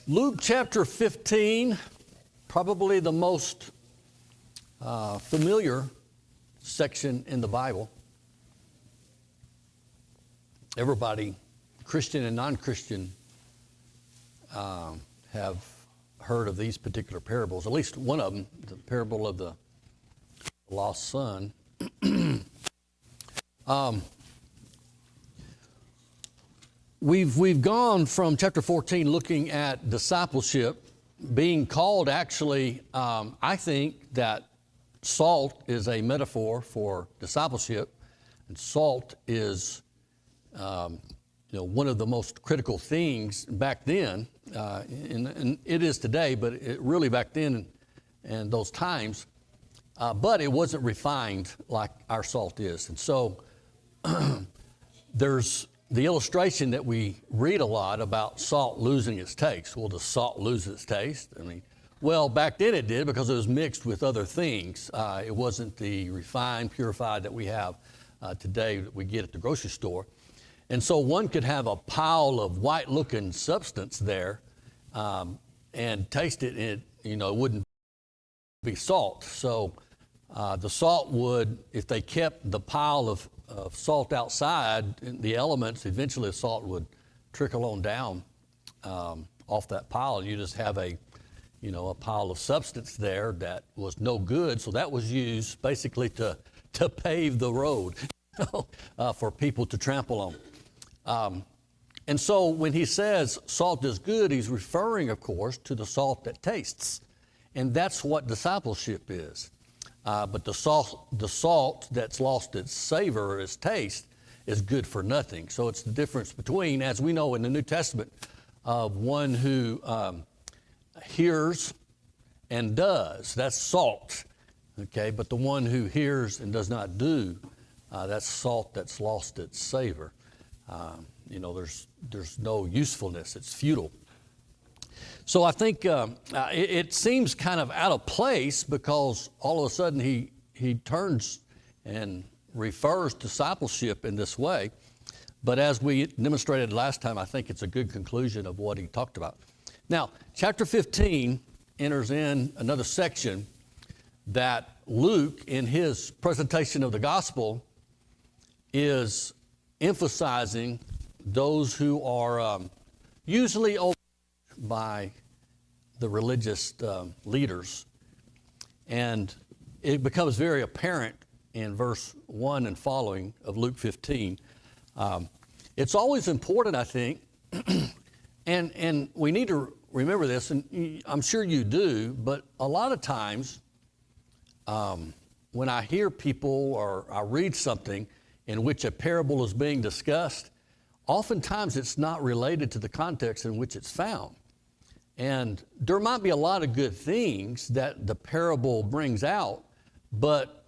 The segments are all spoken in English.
Luke chapter 15, probably the most familiar section in the Bible. Everybody, Christian and non-Christian, have heard of these particular parables, at least one of them, the parable of the lost son. We've gone from chapter 14 looking at discipleship being called actually, I think that salt is a metaphor for discipleship, and salt is one of the most critical things back then, and it is today, but it really back then and those times, but it wasn't refined like our salt is. And so there's the illustration that we read a lot about salt losing its taste. Well, does salt lose its taste? I mean, well, back then it did because it was mixed with other things. It wasn't the refined, purified that we have today that we get at the grocery store. And so one could have a pile of white-looking substance there and taste it, and it wouldn't be salt. So the salt would, if they kept the pile of salt outside, the elements, eventually the salt would trickle on down off that pile, and you just have a pile of substance there that was no good. So that was used basically to pave the road for people to trample on. And so when he says salt is good, he's referring, of course, to the salt that tastes. And that's what discipleship is. But the salt that's lost its savor or its taste is good for nothing. So it's the difference between, as we know in the New Testament, of one who hears and does. That's salt. Okay, but the one who hears and does not do, that's salt that's lost its savor. There's no usefulness. It's futile. So I think it seems kind of out of place because all of a sudden he turns and refers discipleship in this way. But as we demonstrated last time, I think it's a good conclusion of what he talked about. Now, chapter 15 enters in another section that Luke, in his presentation of the gospel, is emphasizing those who are usually by the religious leaders. And it becomes very apparent in verse 1 and following of Luke 15. It's always important, I think, and we need to remember this, and I'm sure you do, but a lot of times when I hear people or I read something in which a parable is being discussed, oftentimes it's not related to the context in which it's found. And there might be a lot of good things that the parable brings out, but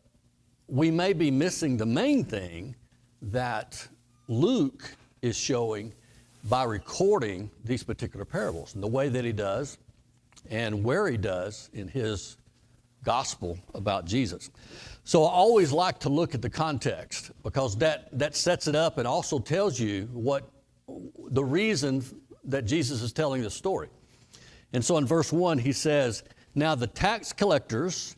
we may be missing the main thing that Luke is showing by recording these particular parables and the way that he does and where he does in his gospel about Jesus. So I always like to look at the context because that sets it up and also tells you what the reason that Jesus is telling the story. And so in verse 1, he says, "Now the tax collectors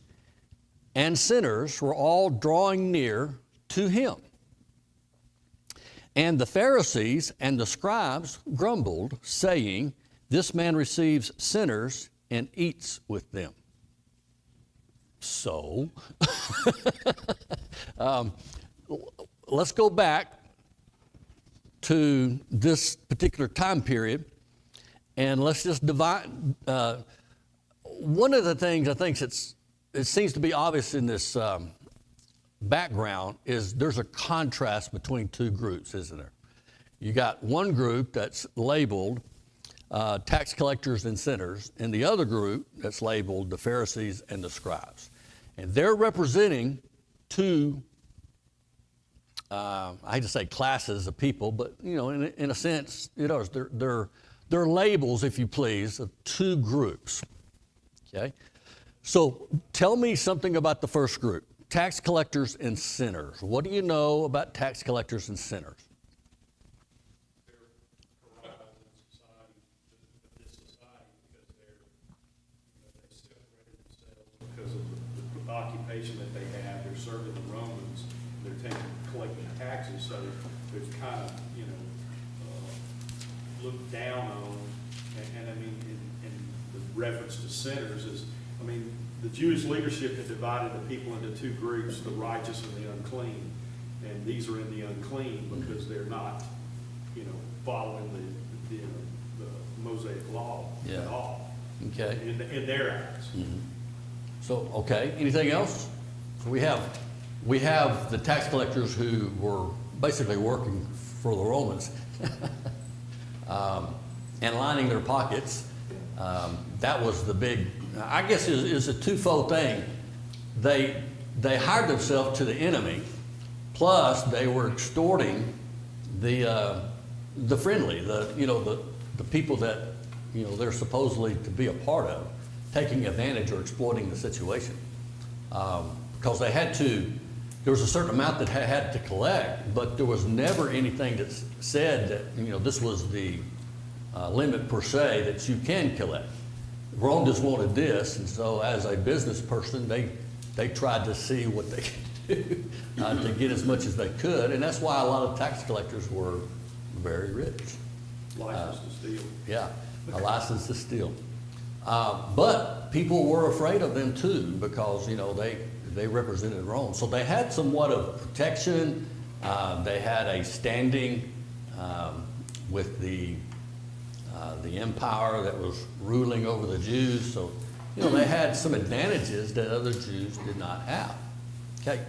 and sinners were all drawing near to him. And the Pharisees and the scribes grumbled, saying, 'This man receives sinners and eats with them.'" So, let's go back to this particular time period. And let's just divide. One of the things I think it seems to be obvious in this background is there's a contrast between two groups, isn't there? You got one group that's labeled tax collectors and sinners, and the other group that's labeled the Pharisees and the scribes. And they're representing two, I hate to say classes of people, but in a sense, they're labels, if you please, of two groups, okay? So tell me something about the first group, tax collectors and sinners. What do you know about tax collectors and sinners? They're corrupt in society, this society. occupation that they have. They're serving the Romans. They're collecting taxes. So it's kind of, looked down on. And I mean, in the reference to sinners is, I mean, the Jewish leadership had divided the people into two groups, the righteous and the unclean. And these are in the unclean because they're not, following the Mosaic law at all. Okay. In their eyes. Mm-hmm. So, okay, anything else? So we have the tax collectors who were basically working for the Romans and lining their pockets. That was the big, I guess is a twofold thing. They hired themselves to the enemy, plus they were extorting the friendly, the people that they're supposedly to be a part of, taking advantage or exploiting the situation. Because they had to, there was a certain amount that had to collect, but there was never anything that said that this was the limit per se that you can collect. Rome just wanted this, and so as a business person, they tried to see what they could do to get as much as they could, and that's why a lot of tax collectors were very rich. License to steal. Yeah, a license to steal. But people were afraid of them too because they represented Rome, so they had somewhat of protection. They had a standing with the empire that was ruling over the Jews, so they had some advantages that other Jews did not have. Okay,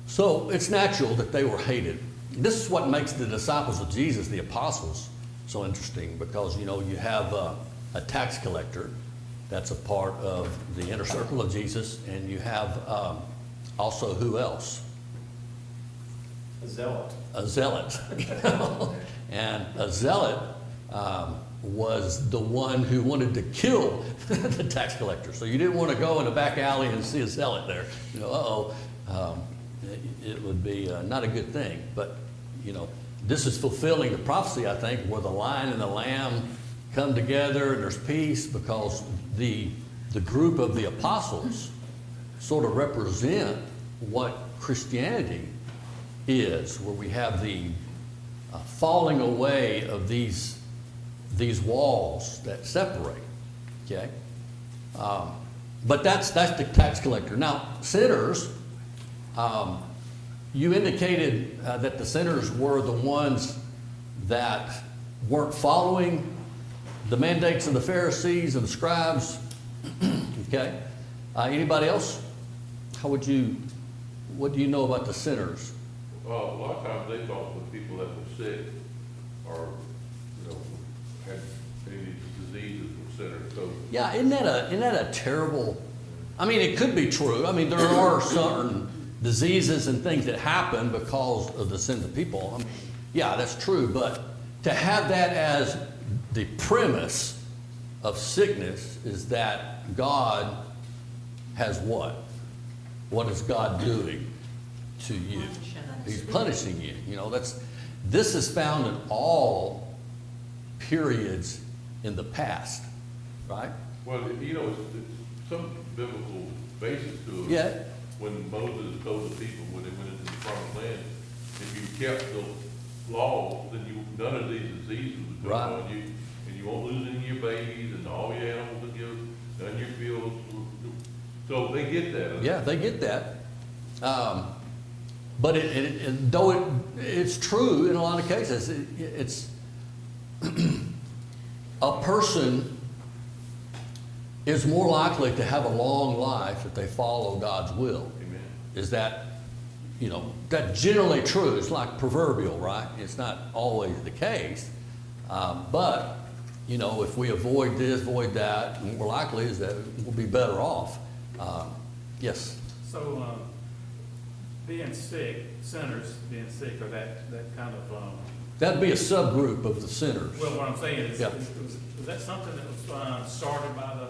so it's natural that they were hated. This is what makes the disciples of Jesus, the apostles, so interesting because you have a tax collector that's a part of the inner circle of Jesus, and you have also who else? A zealot. A zealot. And a zealot was the one who wanted to kill the tax collector. So you didn't want to go in a back alley and see a zealot there. It would be not a good thing. But, this is fulfilling the prophecy, I think, where the lion and the lamb come together and there's peace because the group of the apostles sort of represent what Christianity is, where we have the falling away of these walls that separate, okay? But that's the tax collector. Now, sinners, you indicated that the sinners were the ones that weren't following the mandates of the Pharisees and the scribes, okay? Anybody else? What do you know about the sinners? Well, a lot of times they thought the people that were sick or, had any diseases were sinners. So yeah, isn't that a terrible? I mean, it could be true. I mean, there are certain diseases and things that happen because of the sins of people. I mean, yeah, that's true. But to have that as the premise of sickness is that God has what? What is God doing to you? He's punishing you. This is found in all periods in the past, right? well, it's some biblical basis to it. Yeah. When Moses told the people when they went into the promised land, if you kept the laws, then none of these diseases would come on you, and you won't lose any of your babies, and all your animals will give, none of your fields. So they get that. Yeah, they get that. But though it's true in a lot of cases, it's a person is more likely to have a long life if they follow God's will. Amen. Is that, that's generally true. It's like proverbial, right? It's not always the case. But, if we avoid this, avoid that, more likely is that we'll be better off. Yes? So, being sick, sinners being sick, or that kind of... That'd be a subgroup of the sinners. Well, what I'm saying is, Yeah. was that something that was started by the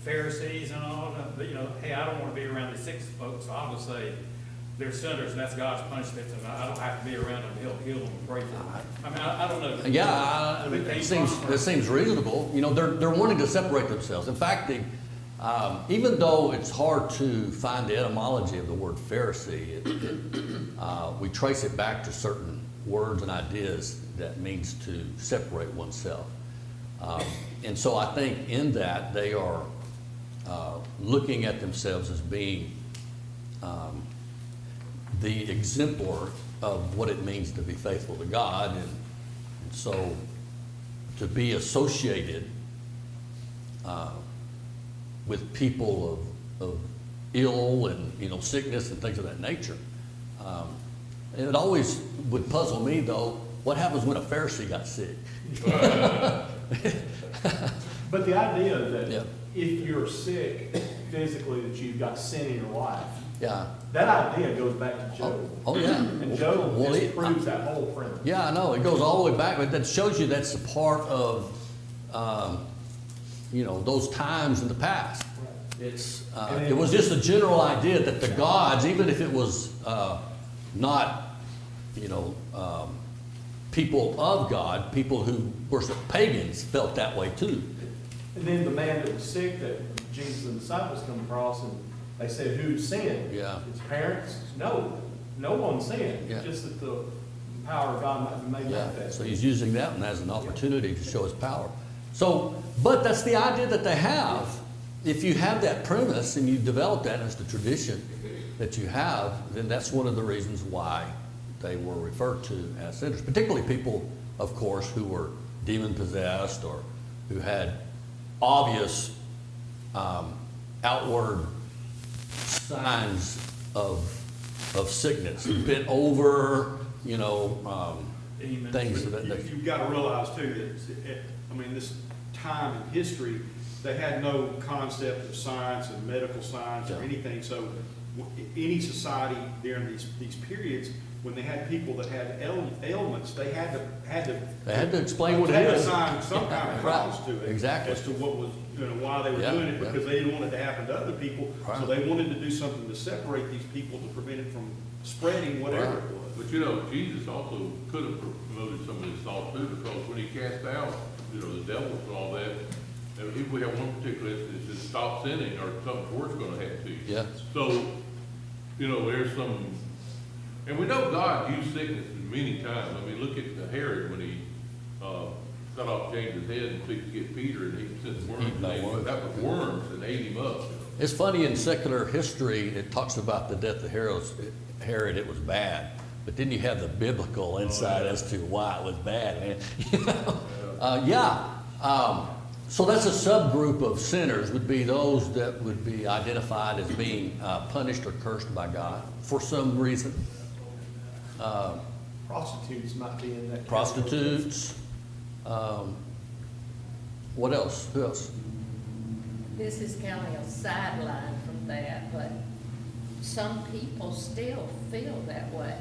Pharisees and all that? Hey, I don't want to be around these sick folks, so I'll just say they're sinners, and that's God's punishment, and I don't have to be around them. He'll heal them and pray for them. I mean, I don't know. Yeah, it seems reasonable. They're wanting to separate themselves. In fact, Even though it's hard to find the etymology of the word Pharisee, we trace it back to certain words and ideas that means to separate oneself. And so I think in that they are looking at themselves as being the exemplar of what it means to be faithful to God. And so to be associated with people of ill and sickness and things of that nature. It always would puzzle me though, what happens when a Pharisee got sick? But the idea that Yeah. if you're sick physically, that you've got sin in your life, Yeah. that idea goes back to Job. Oh yeah. And Job Well, disproves that whole premise. Yeah, I know. It goes all the way back, but that shows you that's a part of, those times in the past. It's it was just a general idea that the gods, even if it was not, people of God, people who worship pagans felt that way too. And then the man that was sick that Jesus and the disciples come across, and they said, who sinned? Yeah. His parents? No, no one sinned. Yeah. Just that the power of God might be made Yeah. manifest. So he's using that one as an opportunity to show his power. So, but that's the idea that they have. If you have that premise and you develop that as the tradition that you have, then that's one of the reasons why they were referred to as sinners, particularly people, of course, who were demon-possessed or who had obvious outward signs of sickness, bent over, Demons. things of that nature. You've got to realize too that, this time in history, they had no concept of science and medical science or Yeah. anything. So any society during these periods, when they had people that had ailments, they had to They had to explain what it had to is. assign some kind of Right. cause to it. Exactly. As to what was, why they were Yeah, doing it, yeah. because they didn't want it to happen to other people. Right. So they wanted to do something to separate these people to prevent it from spreading whatever Right. it was. But Jesus also could have promoted some of this thought too, because when he cast out, the devils and all that, if we have one particular instance, it's stop sinning or something worse gonna happen to you. Yeah. So, there's some, and we know God used sickness many times. Look at Herod when he, cut off James' head and to get Peter, and he sent worms. Eaten by worms. That was worms that ate him up. It's funny, in secular history, it talks about the death of Herod, it was bad. But then you have the biblical insight as to why it was bad, man. So that's a subgroup of sinners, would be those that would be identified as being punished or cursed by God for some reason. Prostitutes might be in that. Prostitutes. What else? Who else? This is kind of a sideline from that, but some people still feel that way.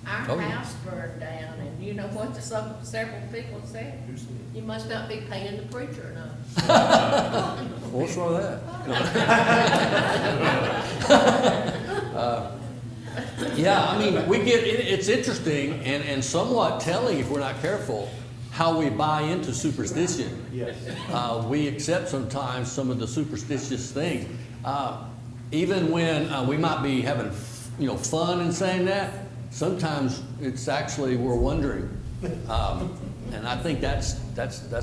Our Oh, yeah. house burned down, and you know what several people said? You must not be paying the preacher enough. What's wrong with that? We get, it's interesting and somewhat telling if we're not careful how we buy into superstition. Yes. We accept sometimes some of the superstitious things. Even when we might be having, fun in saying that, sometimes it's actually, we're wondering. And I think that's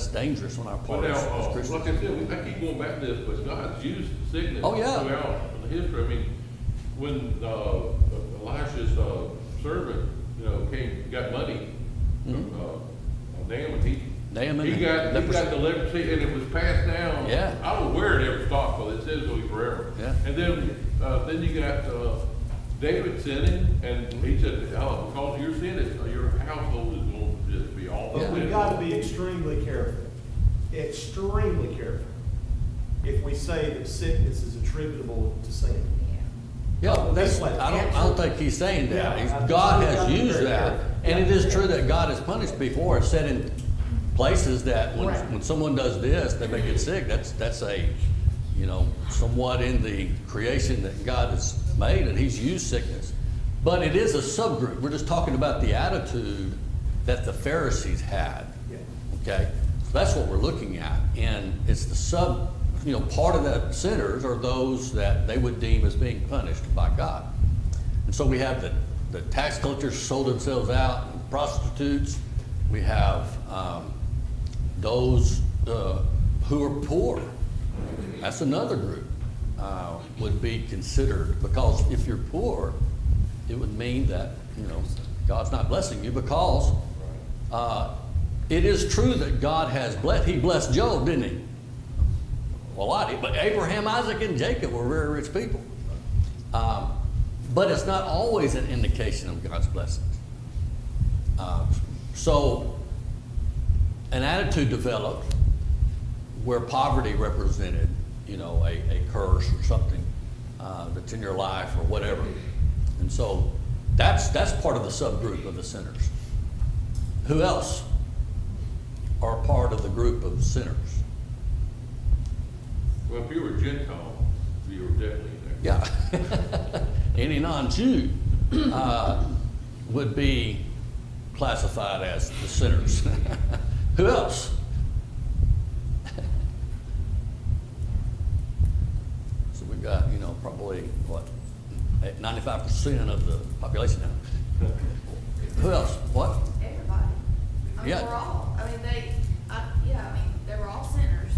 dangerous on our But part now, as Christians. like I said, I keep going back to this, but God's used sickness Oh, yeah. throughout the history. When Elisha's servant, got money from Naaman, Naaman, he got leprosy. the leprosy, and it was passed down. Yeah. I don't know where it ever stopped, but it says it'll be forever. Yeah. And then you got David sinning, and he said, because of your sin, your household is going to just be all. But we've got to be extremely careful, if we say that sickness is attributable to sin. Yeah, that's, Like I don't think he's saying that. Yeah, I God think has we used gotta be that, very and it careful. is true that God has punished before. It's said in places that when Right. someone does this, they may get sick. That's a, somewhat in the creation that God has made, and he's used sickness. But it is a subgroup. We're just talking about the attitude that the Pharisees had. Yeah. Okay? So that's what we're looking at. And it's the part of the sinners are those that they would deem as being punished by God. And so we have the tax collectors sold themselves out, prostitutes. We have those who are poor. That's another group would be considered, because if you're poor, it would mean that God's not blessing you, because it is true that God has blessed. He blessed Job, didn't he? Well, a lot. But Abraham, Isaac, and Jacob were very rich people. But it's not always an indication of God's blessings. So an attitude developed where poverty represented, a curse or something that's in your life or whatever. And so that's part of the subgroup of the sinners. Who else are part of the group of sinners? Well, if you were a Gentile, you were definitely in there. Yeah. Any non-Jew would be classified as the sinners. Who else? So we've got, probably, 95% of the population now. Who else? What? Everybody. Yeah. We're all, they were all sinners.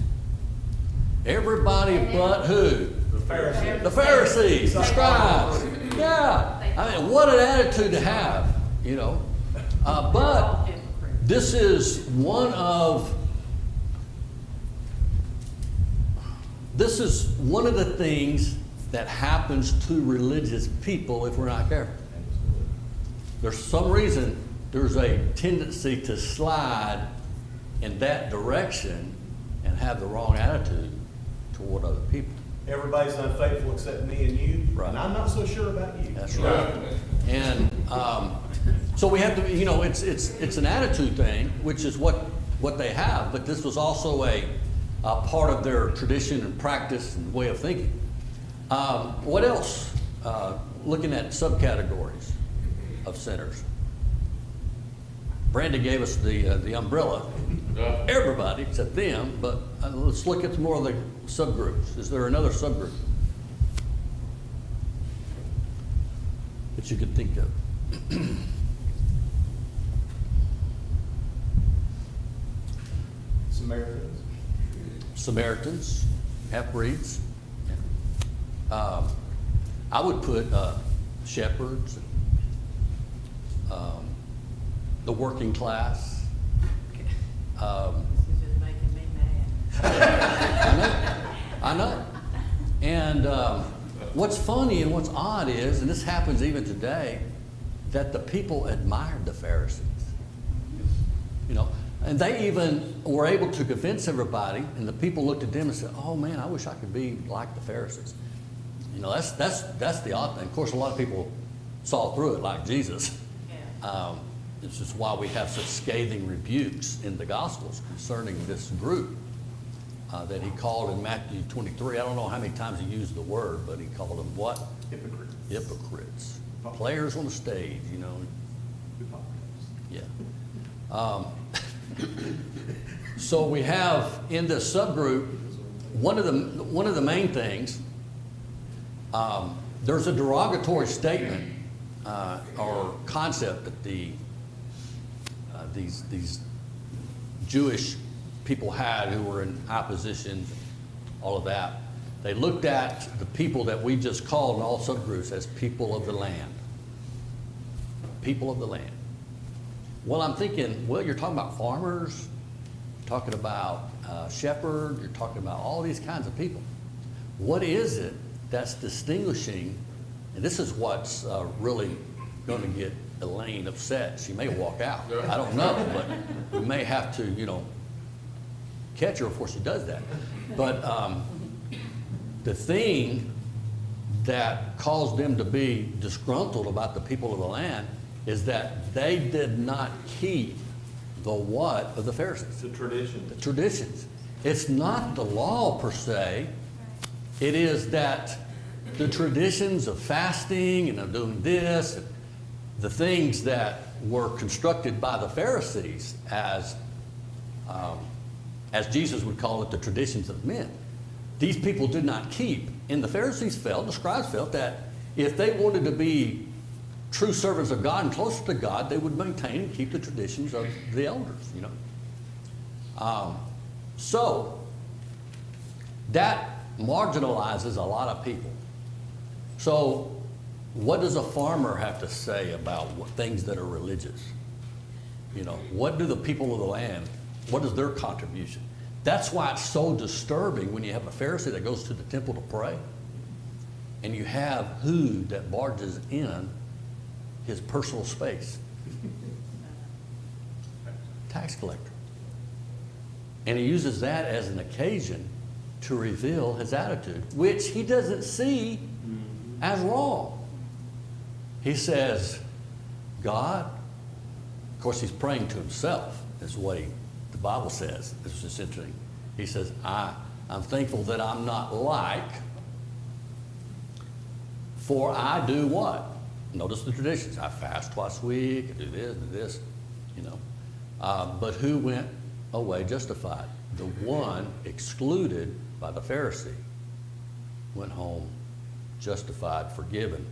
Everybody but who? The Pharisees. The Pharisees, the scribes. Yeah. What an attitude to have, But this is one of the things that happens to religious people if we're not careful. There's some reason there's a tendency to slide in that direction and have the wrong attitude toward other people. Everybody's unfaithful except me and you, Right. and I'm not so sure about you. That's right. And so we have to, it's an attitude thing, which is what they have. But this was also a part of their tradition and practice and way of thinking. What else? Looking at subcategories of sinners. Brandy gave us the umbrella. Everybody except them, but let's look at more of the subgroups. Is there another subgroup that you could think of? Samaritans, half-breeds. I would put shepherds, the working class. This is just making me mad. I know. And what's funny and what's odd is, and this happens even today, that the people admired the Pharisees. And they even were able to convince everybody, and the people looked at them and said, "Oh man, I wish I could be like the Pharisees." That's the odd thing. Of course, a lot of people saw through it, like Jesus. Yeah. This is why we have such scathing rebukes in the Gospels concerning this group that he called in Matthew 23. I don't know how many times he used the word, but he called them what? Hypocrites. Hypocrites. Players on the stage, Yeah. So we have in this subgroup, one of the main things, there's a derogatory statement or concept that these Jewish people had who were in high positions, all of that. They looked at the people that we just called in all subgroups as people of the land. People of the land. Well, I'm thinking, well, you're talking about farmers, you're talking about shepherd, you're talking about all these kinds of people. What is it that's distinguishing? And this is what's really going to get Elaine upset. She may walk out. I don't know, but we may have to, catch her before she does that. But the thing that caused them to be disgruntled about the people of the land is that they did not keep the what of the Pharisees? The tradition. The traditions. It's not the law per se. It is that the traditions of fasting and of doing this, the things that were constructed by the Pharisees as Jesus would call it, the traditions of men. these people did not keep. And the Pharisees felt, the scribes felt, that if they wanted to be true servants of God and closer to God, they would maintain and keep the traditions of the elders, you know. So that marginalizes a lot of people. So what does a farmer have to say about things that are religious? You know, what do the people of the land, what is their contribution? That's why it's so disturbing when you have a Pharisee that goes to the temple to pray, and you have who that barges in his personal space? Tax collector. And he uses that as an occasion to reveal his attitude, which he doesn't see as wrong. He says, God, of course he's praying to himself, is what the Bible says. This is just interesting. He says, I'm thankful that I'm not like, for I do what? Notice the traditions. I fast twice a week, I do this, you know. But who went away justified? The one excluded by the Pharisee went home justified, forgiven.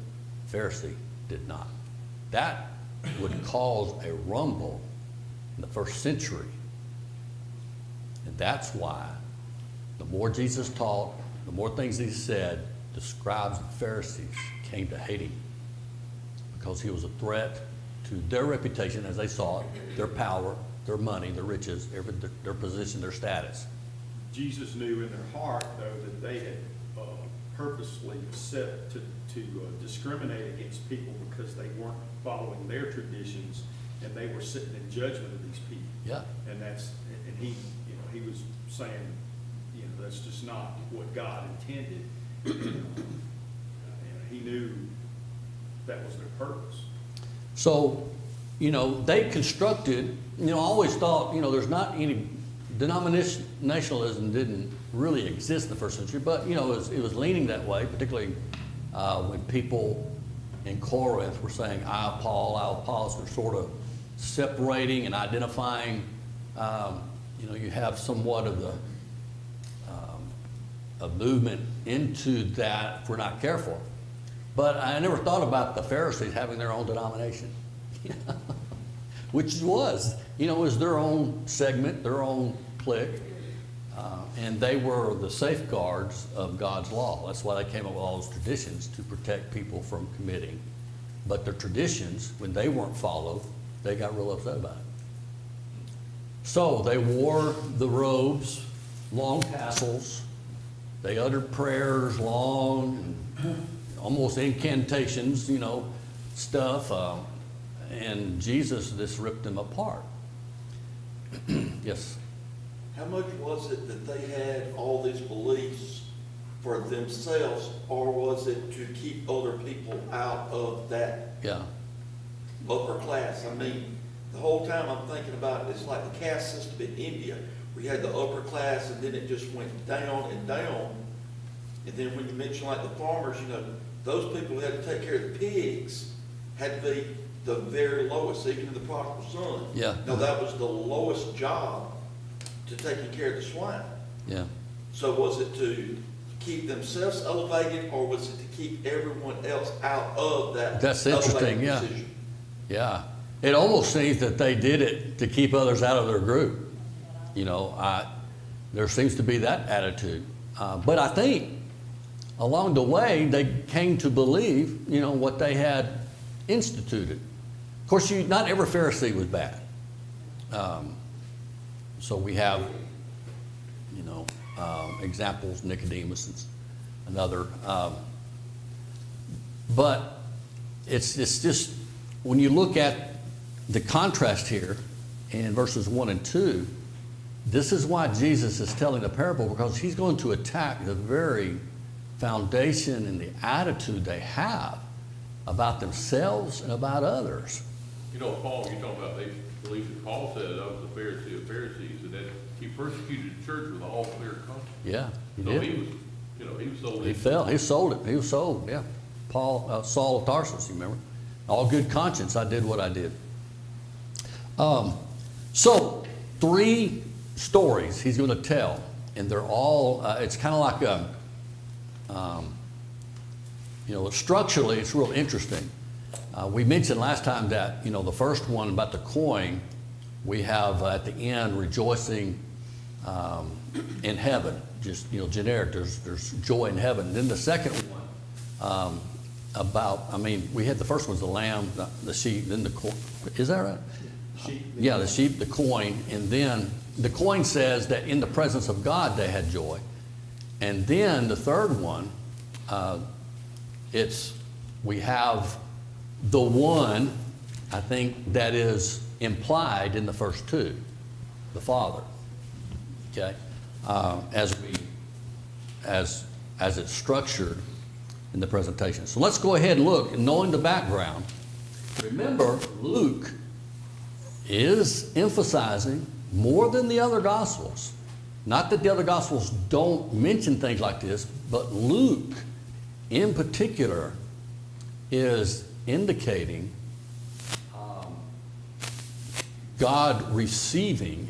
Pharisee did not. That would cause a rumble in the first century. And that's why the more Jesus taught, the more things he said, the scribes and Pharisees came to hate him, because he was a threat to their reputation as they saw it, their power, their money, their riches, their position, their status. Jesus knew in their heart, though, that they had purposely set to discriminate against people because they weren't following their traditions, and they were sitting in judgment of these people. Yeah. And he, you know, he was saying, you know, that's just not what God intended. And he knew that was their purpose. So, you know, they constructed, you know, I always thought, you know, there's not any, denominationalism didn't really exist in the first century, but, you know, it was leaning that way, particularly when people in Corinth were saying, I, Paul, I, Apollos. They're sort of separating and identifying. You know, you have somewhat of a movement into that if we're not careful. But I never thought about the Pharisees having their own denomination, which was their own segment, their own clique, and they were the safeguards of God's law. That's why they came up with all those traditions, to protect people from committing. But their traditions, when they weren't followed, they got real upset about it. So they wore the robes, long tassels. They uttered prayers long, almost incantations, you know, stuff. And Jesus just ripped them apart. Yes? How much was it that they had all these beliefs for themselves, or was it to keep other people out of that upper class? I mean, the whole time I'm thinking about it, it's like the caste system in India. We had the upper class, and then it just went down and down. And then when you mention like the farmers, you know, those people who had to take care of the pigs had to be the very lowest, even in the prodigal son. Yeah. Now that was the lowest job, to taking care of the swine. Yeah. So was it to keep themselves elevated, or was it to keep everyone else out of that? That's interesting, yeah. Position? Yeah. It almost seems that they did it to keep others out of their group. You know, there seems to be that attitude. But I think along the way, they came to believe, you know, what they had instituted. Of course, not every Pharisee was bad. So we have, you know, examples, Nicodemus is another. But it's just, when you look at the contrast here in verses 1 and 2, this is why Jesus is telling the parable, because he's going to attack the very foundation and the attitude they have about themselves and about others. You know, Paul, you're talking about, they believe that Paul said, I was a Pharisee of Pharisees, and that he persecuted the church with all clear conscience. Yeah, he So did. he was, you know, he was sold. He fell. He sold it. He was sold, yeah. Paul, Saul of Tarsus, you remember? All good conscience, I did what I did. So, 3 stories he's going to tell and they're all, it's kind of like structurally, it's real interesting. We mentioned last time that, the first one about the coin, we have at the end rejoicing in heaven, just, generic, there's joy in heaven. Then the second one we had the first one's the lamb, the sheep, then the coin. Is that right? Sheep. Yeah, the sheep, the coin, and then the coin says that in the presence of God they had joy. And then the third one, we have the one, I think, that is implied in the first two, the Father. Okay, as it's structured in the presentation. So let's go ahead and look, knowing the background. Remember, Luke is emphasizing more than the other Gospels. Not that the other Gospels don't mention things like this, but Luke in particular is indicating God receiving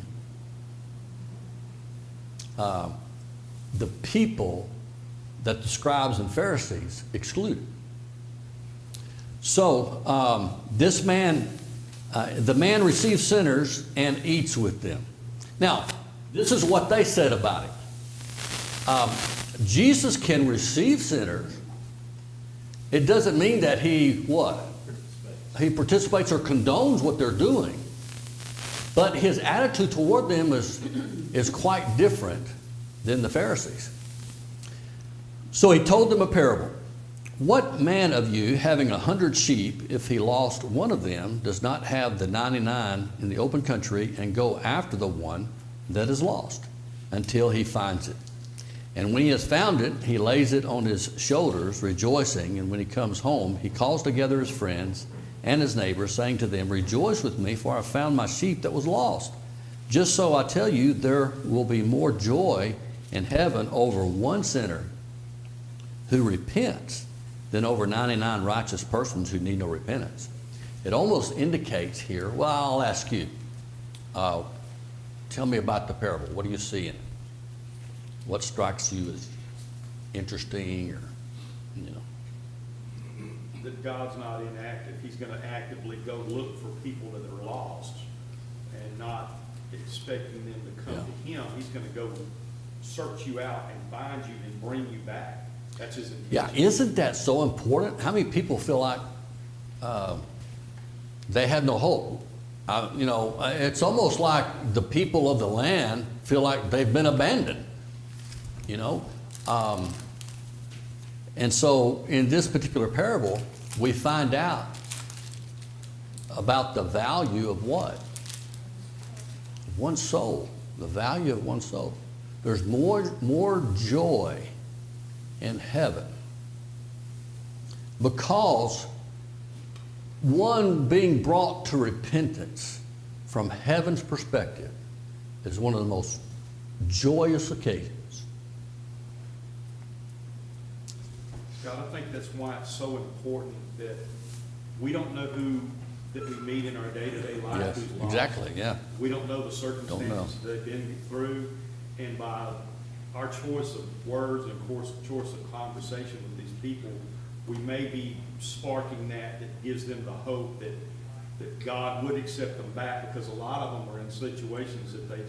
the people that the scribes and Pharisees excluded. So this man, the man receives sinners and eats with them. Now, this is what they said about it. Jesus can receive sinners. It doesn't mean that he what? He participates or condones what they're doing. But his attitude toward them is quite different than the Pharisees. So he told them a parable. What man of you, having 100 sheep, if he lost one of them, does not have the 99 in the open country and go after the one that is lost until he finds it? And when he has found it, he lays it on his shoulders, rejoicing. And when he comes home, he calls together his friends and his neighbors, saying to them, rejoice with me, for I found my sheep that was lost. Just so I tell you, there will be more joy in heaven over one sinner who repents than over 99 righteous persons who need no repentance. It almost indicates here, well, I'll ask you, tell me about the parable. What do you see in it? What strikes you as interesting or, That God's not inactive. He's going to actively go look for people that are lost and not expecting them to come to him. He's going to go search you out and find you and bring you back. That's his intention. Yeah, isn't that so important? How many people feel like they have no hope? It's almost like the people of the land feel like they've been abandoned, And so in this particular parable, we find out about the value of what? One soul, the value of one soul. There's more joy in heaven because one being brought to repentance from heaven's perspective is one of the most joyous occasions. God, I think that's why it's so important that we don't know who that we meet in our day-to-day life. Yes, who's lost. exactly, yeah. We don't know the circumstances they've been through, and by our choice of words and, of course, choice of conversation with these people, we may be sparking that gives them the hope that God would accept them back, because a lot of them are in situations that they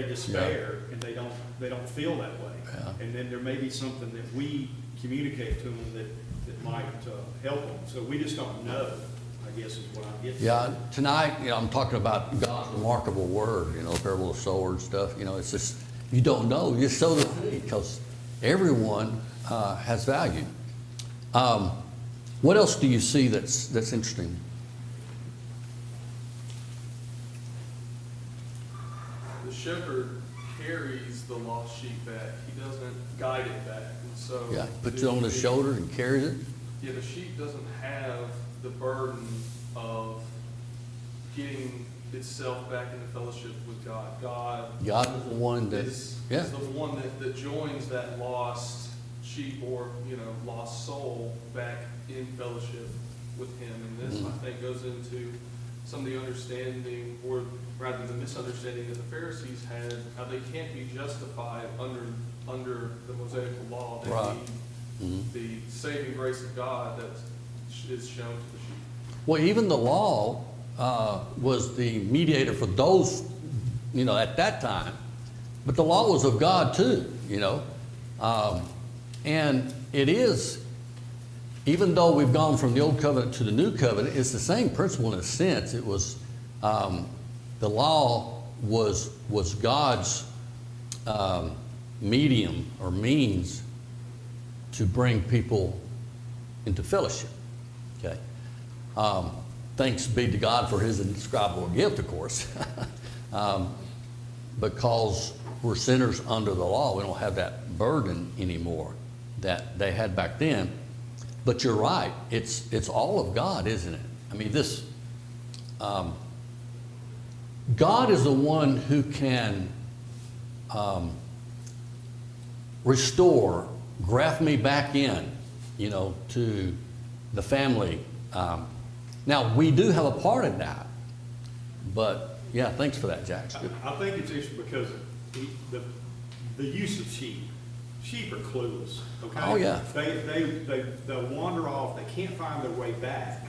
despair and they don't feel that way. Yeah. And then there may be something that we communicate to them that might help them. So we just don't know, I guess is what I'm getting. Yeah, tonight, I'm talking about God's remarkable word, the parable of sower and stuff. It's just, you don't know. You sow the seed because everyone has value. What else do you see that's interesting? The shepherd carries the lost sheep back. He doesn't guide it back. And so Yeah, puts it on his shoulder and carries it. Yeah, the sheep doesn't have the burden of getting itself back into fellowship with God. God is the one that is the one that joins that lost sheep or lost soul back in fellowship with him. And this, I think, goes into some of the understanding, or rather the misunderstanding that the Pharisees had, how they can't be justified under the Mosaical law. They Right. need the saving grace of God that is shown to the sheep. Well, even the law was the mediator for those, at that time. But the law was of God too, and it is, even though we've gone from the old covenant to the new covenant, it's the same principle in a sense. It was, the law was God's medium or means to bring people into fellowship. Okay. Thanks be to God for his indescribable gift, of course. Because we're sinners under the law, we don't have that burden anymore that they had back then. But you're right, it's all of God, isn't it? I mean, God is the one who can restore, graft me back in, to the family. Now, we do have a part in that, but yeah, thanks for that, Jack. I think it's interesting because the use of sheep are clueless, okay? Oh, yeah. They'll wander off, they can't find their way back,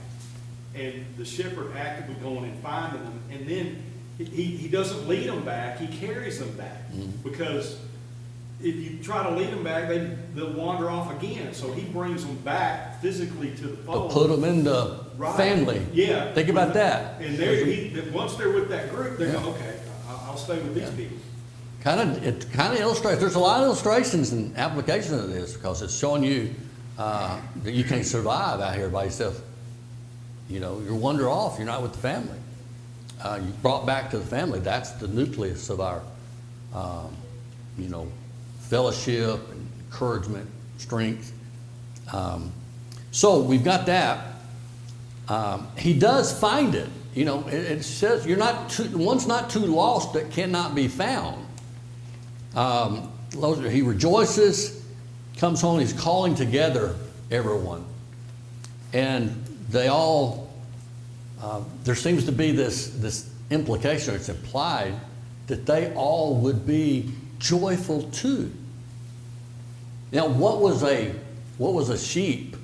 and the shepherd actively going and finding them, and then he doesn't lead them back, he carries them back, because if you try to lead them back, they'll wander off again. So he brings them back physically to the fold. To put them in the family. Yeah. Think about that. And once they're with that group, they go, okay, I'll stay with these people. It kind of illustrates. There's a lot of illustrations and applications of this because it's showing you that you can't survive out here by yourself. You wander off. You're not with the family. You're brought back to the family. That's the nucleus of our, fellowship, and encouragement, strength. So we've got that. He does find it. It says one's not too lost that cannot be found. He rejoices, comes home, he's calling together everyone. And they all, there seems to be this implication, or it's implied, that they all would be joyful too. Now, what was a sheep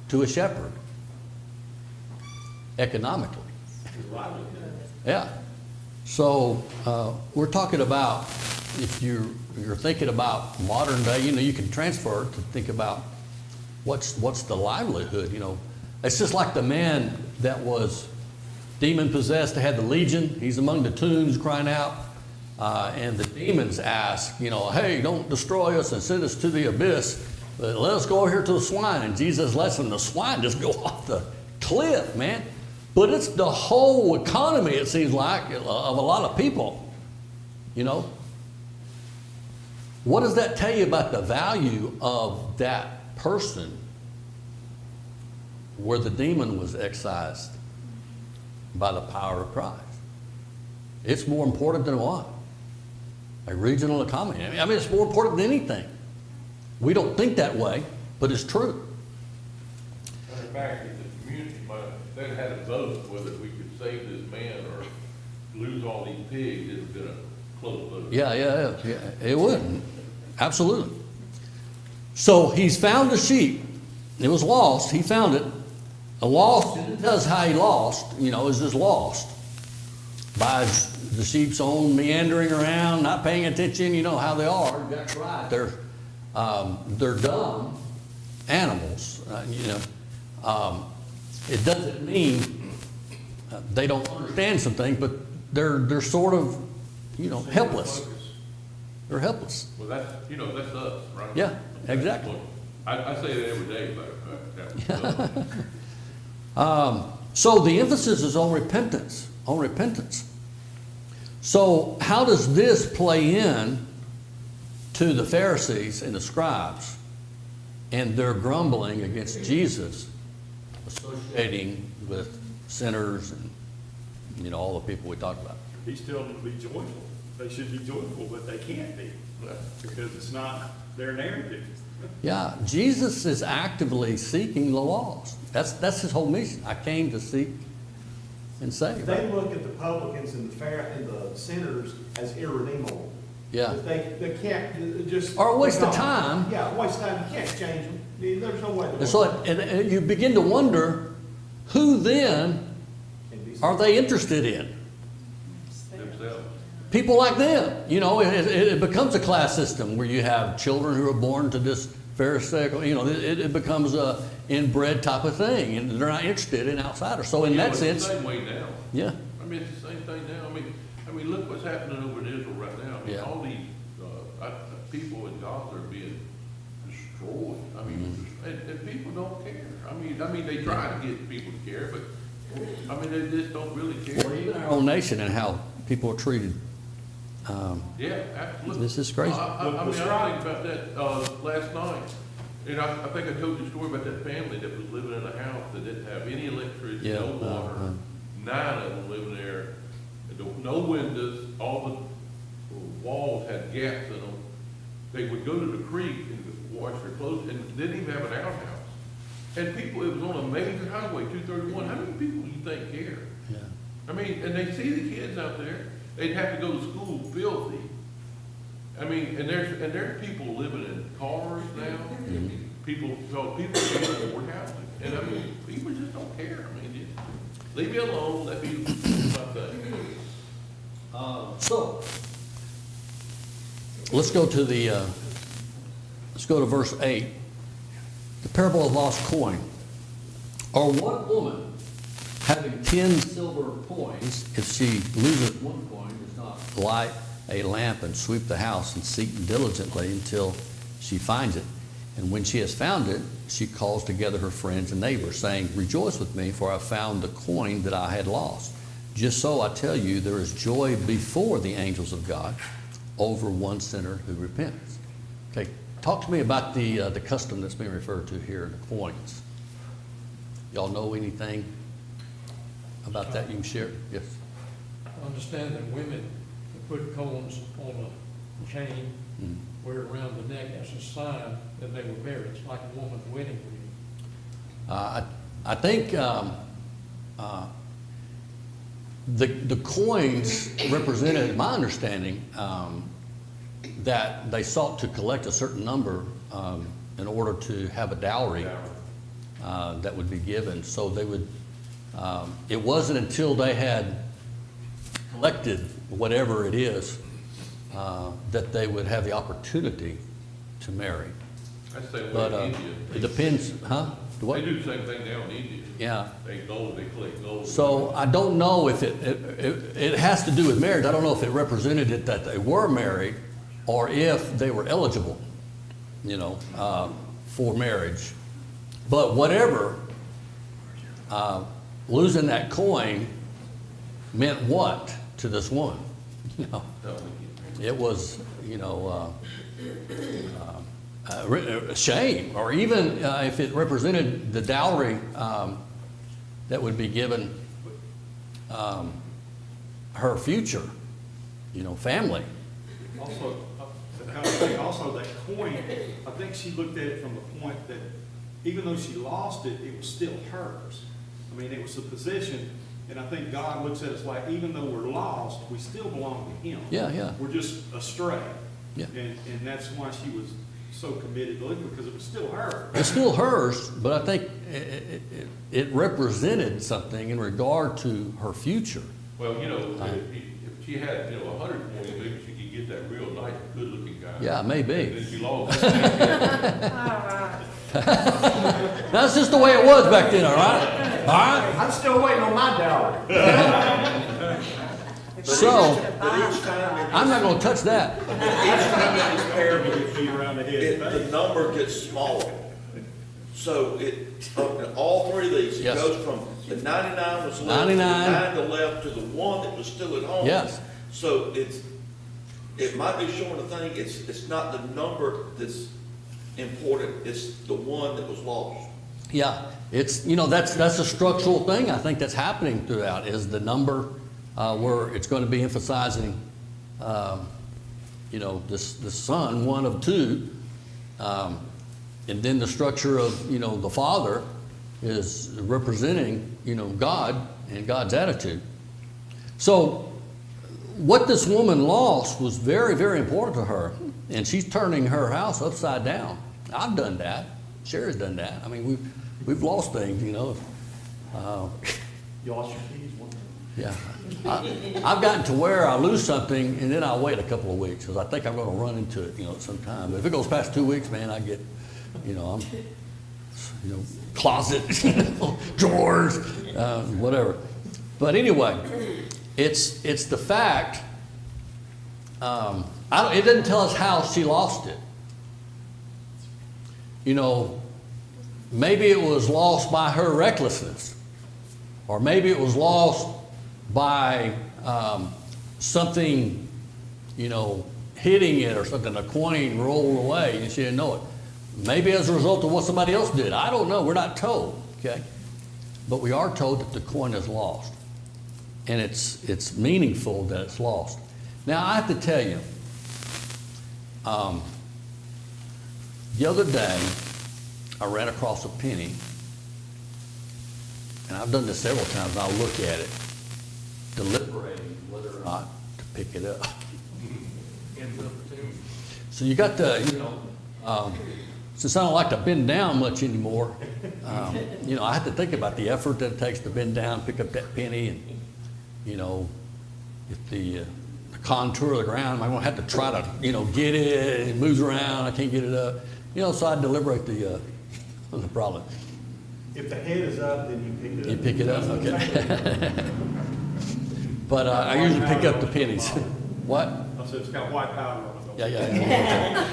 to a shepherd? Economically. Yeah. So we're talking about, if you're thinking about modern day, you can transfer to think about what's the livelihood. It's just like the man that was demon possessed, had the legion. He's among the tombs crying out. And the demons ask, hey, don't destroy us and send us to the abyss. But let us go over here to the swine. And Jesus lets them, the swine just go off the cliff, man. But it's the whole economy, it seems like, of a lot of people. What does that tell you about the value of that person where the demon was excised by the power of Christ? It's more important than what? A regional economy. I mean, it's more important than anything. We don't think that way, but it's true. In fact, if the community might have had a vote whether we could save this man or lose all these pigs, it would have been a close vote. Yeah, it would. Absolutely. So he's found the sheep. It was lost. He found it. A lost, it tell us how he lost, is just lost by the sheep's own meandering around, not paying attention, how they are. That's right. They're dumb animals, It doesn't mean they don't understand some things, but they're sort of, helpless. They're helpless. Well, that's us, right? Yeah, exactly. I say that every day about So the emphasis is on repentance, So how does this play in to the Pharisees and the scribes and their grumbling against Jesus, associating with sinners and, all the people we talked about? He's telling them to be joyful. They should be joyful, but they can't be because it's not their narrative. Yeah, Jesus is actively seeking the lost. That's his whole mission. I came to seek and saved. They look at the publicans and the sinners as irredeemable. Yeah. That they can't just. Or a waste of time. Yeah, a waste of time. You can't change them. There's no way. And so and you begin to wonder, who then are they interested in? Themselves. People like them. You know, it becomes a class system where you have children who are born to this Pharisaical, you know, it becomes a inbred type of thing, and they're not interested in outsiders. So in that It's sense, the same way now. yeah, I mean, it's the same thing now. I mean, look what's happening over in Israel right now. I mean, Yeah. all these people in Gaza are being destroyed. I mean, and people don't care. I mean, they try to get people to care, but I mean, they just don't really care. or even our own nation and how people are treated. Yeah, absolutely. This is crazy. I mean, I was thinking about that last night. And I think I told you a story about that family that was living in a house that didn't have any electricity, Yeah, no water. 9 of them living there, no windows, all the walls had gaps in them. They would go to the creek and wash their clothes and didn't even have an outhouse. And people, it was on a major highway, 231. How many people do you think care? Yeah. I mean, and they see the kids out there. They'd have to go to school filthy. I mean, and there's people living in cars now. People can't afford housing. And I mean, people just don't care. I mean, just leave me alone, let me do my thing. So let's go to verse 8, the parable of lost coin. Or what woman, having 10 silver coins, if she loses one coin, does not light a lamp and sweep the house and seek diligently until she finds it? And when she has found it, she calls together her friends and neighbors, saying, "Rejoice with me, for I found the coin that I had lost." Just so I tell you, there is joy before the angels of God over one sinner who repents. Okay, talk to me about the custom that's being referred to here, the coins. Y'all know anything about that you can share? Yes. I understand that women put coins on a chain, wear it around the neck as a sign that they were married. It's like a woman's wedding ring. I think the coins represented, my understanding, that they sought to collect a certain number in order to have a dowry that would be given. So they would, it wasn't until they had collected whatever it is that they would have the opportunity to marry. That's the same way But in India. it depends, huh? They do the same thing now in India. Yeah. They collect gold. So I don't know if it has to do with marriage. I don't know if it represented it that they were married or if they were eligible, you know, for marriage. But whatever, losing that coin meant what to this woman? You know, it was, you know, a shame, or even if it represented the dowry that would be given her future, you know, family. Also, I think also that coin, I think she looked at it from the point that even though she lost it, it was still hers. I mean, it was a possession, and I think God looks at us like, even though we're lost, we still belong to Him. Yeah, yeah. We're just astray. Yeah. And that's why she was so committed to it, because it was still hers. It's still hers, but I think it represented something in regard to her future. Well, you know, if she had, you know, 100 coins, maybe she could get that real nice, good-looking guy. Yeah, maybe. And then she lost it. That's just the way it was back then, all right? All right? I'm still waiting on my dowry. So, But each time, I'm not going to touch that. each time in this parable, Beat around the head. the number gets smaller. So all three of these, it Yes. goes from the 99 was left, to the 99. 9 to left, to the one that was still at home. Yes. So it might be showing a thing, it's not the number that's important, it's the one that was lost. Yeah, it's, you know, that's a structural thing I think that's happening throughout, is the number where it's going to be emphasizing, you know, this son, one of two, and then the structure of, you know, the father is representing, you know, God and God's attitude. So what this woman lost was very, very important to her, and she's turning her house upside down. I've done that. Sherry's done that. I mean, we've lost things, you know. You lost your keys one time. Yeah. I've gotten to where I lose something and then I'll wait a couple of weeks because I think I'm going to run into it, you know, at some time. But if it goes past 2 weeks, man, I get, you know, closet, drawers, whatever. But anyway, it's the fact. It doesn't tell us how she lost it. You know, maybe it was lost by her recklessness, or maybe it was lost by something, you know, hitting it or something. A coin rolled away and she didn't know it. Maybe as a result of what somebody else did. I don't know. We're not told. Okay, but we are told that the coin is lost, and it's meaningful that it's lost. Now I have to tell you. The other day, I ran across a penny, and I've done this several times, and I'll look at it, deliberating whether or not to pick it up. So you got to, you know, since I don't like to bend down much anymore, you know, I have to think about the effort that it takes to bend down, pick up that penny, and, you know, if the contour of the ground, I'm going to have to try to, you know, get it. It moves around. I can't get it up. You know, so I deliberate the problem. If the head is up, then you pick it up. You pick it up, okay. But I usually pick up the pennies. What? I said it's got white powder on it. Yeah.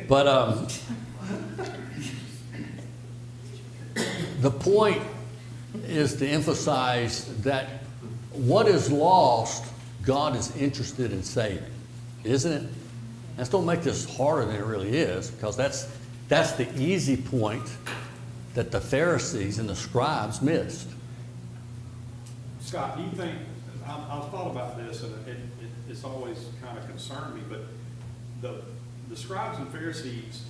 But the point is to emphasize that what is lost, God is interested in saving, isn't it? Let's don't make this harder than it really is, because that's the easy point that the Pharisees and the scribes missed. Scott, do you think, I've thought about this, and it's always kind of concerned me, but the scribes and Pharisees,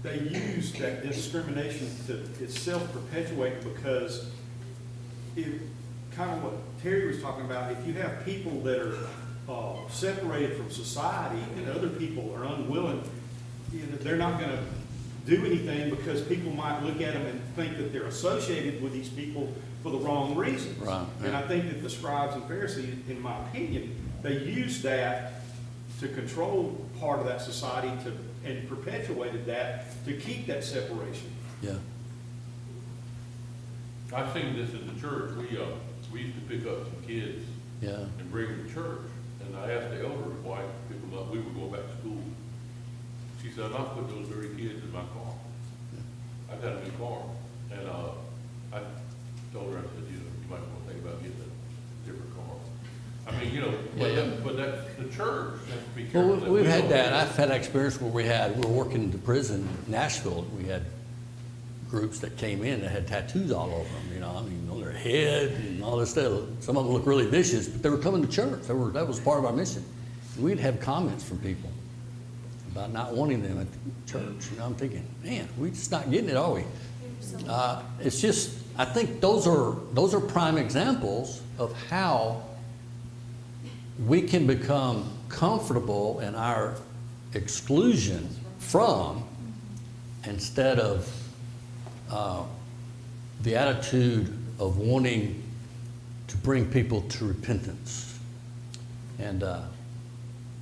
they use that discrimination to itself perpetuate, because kind of what Terry was talking about, if you have people that are separated from society and other people are unwilling, you know, they're not going to do anything because people might look at them and think that they're associated with these people for the wrong reasons. Right. And I think that the scribes and Pharisees, in my opinion, they used that to control part of that society and perpetuated that to keep that separation. Yeah. I've seen this in the church. We used to pick up some kids and bring them to church. And I asked the elder wife, we were going back to school. She said, I'm not putting those very kids in my car. I've got a new car. And I told her, I said, you know, you might want to think about getting a different car. I mean, you know, but that's the church. Be careful. Well, we've had that. I've had experience where we were working in the prison in Nashville. We had groups that came in that had tattoos all over them, you know, I mean, on their head and all this stuff. Some of them look really vicious, but they were coming to church. That was part of our mission. And we'd have comments from people about not wanting them at the church. You know, I'm thinking, man, we're just not getting it, are we? It's just, I think those are prime examples of how we can become comfortable in our exclusion from, instead of the attitude of wanting to bring people to repentance. And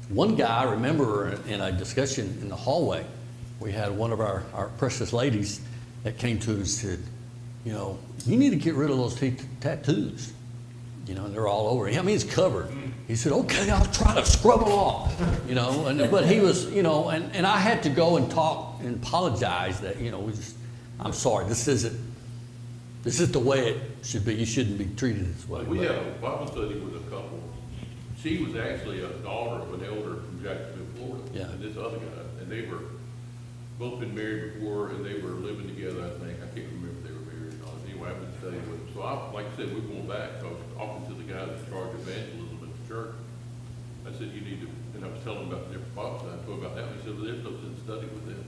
one guy, I remember in a discussion in the hallway, we had one of our precious ladies that came to us and said, you know, you need to get rid of those tattoos. You know, and they're all over. I mean, it's covered. He said, okay, I'll try to scrub them off. You know, but he was, you know, and I had to go and talk and apologize that, you know, I'm sorry, this isn't the way it should be. You shouldn't be treated this way. We had a Bible study with a couple. She was actually a daughter of an elder from Jacksonville, Florida. Yeah. And this other guy, and they were both been married before, and they were living together, I think. I can't remember if they were married or not. Anyway, I've been studying with them. So like I said, we're going back. I was talking to the guy that's in charge of evangelism at the church. I said, you need to, and I was telling him about the different Bibles. I told him about that. He said, well, there's no sense studying with them.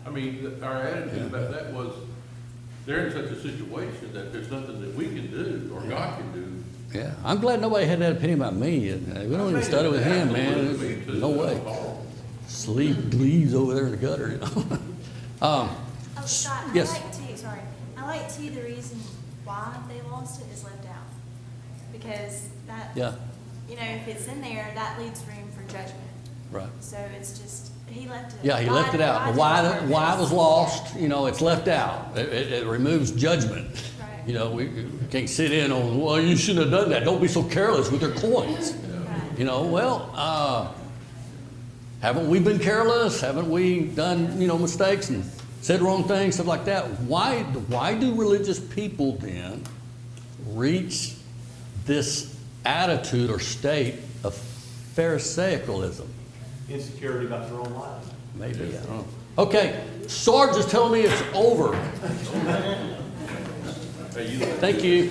I mean, our attitude about that was, they're in such a situation that there's nothing that we can do, or God can do. Yeah, I'm glad nobody had that opinion about me. And we don't even study with him, man. No way. Sleep Gleaves over there in the gutter, you know. Oh, Scott, yes. I like too, the reason why they lost it is left out. Because that, Yeah, you know, if it's in there, that leaves room for judgment. right. So it's just, he left it. Yeah, he left it out. But why it was lost, you know, it's left out. It removes judgment. Right. You know, we can't sit in on, well, you shouldn't have done that. Don't be so careless with your coins. Right. You know, well, haven't we been careless? Haven't we done, you know, mistakes and said wrong things, stuff like that? Why do religious people then reach this attitude or state of Pharisaicalism? Insecurity about their own life. Maybe, I don't know. Okay, Sarge is telling me it's over. Thank you.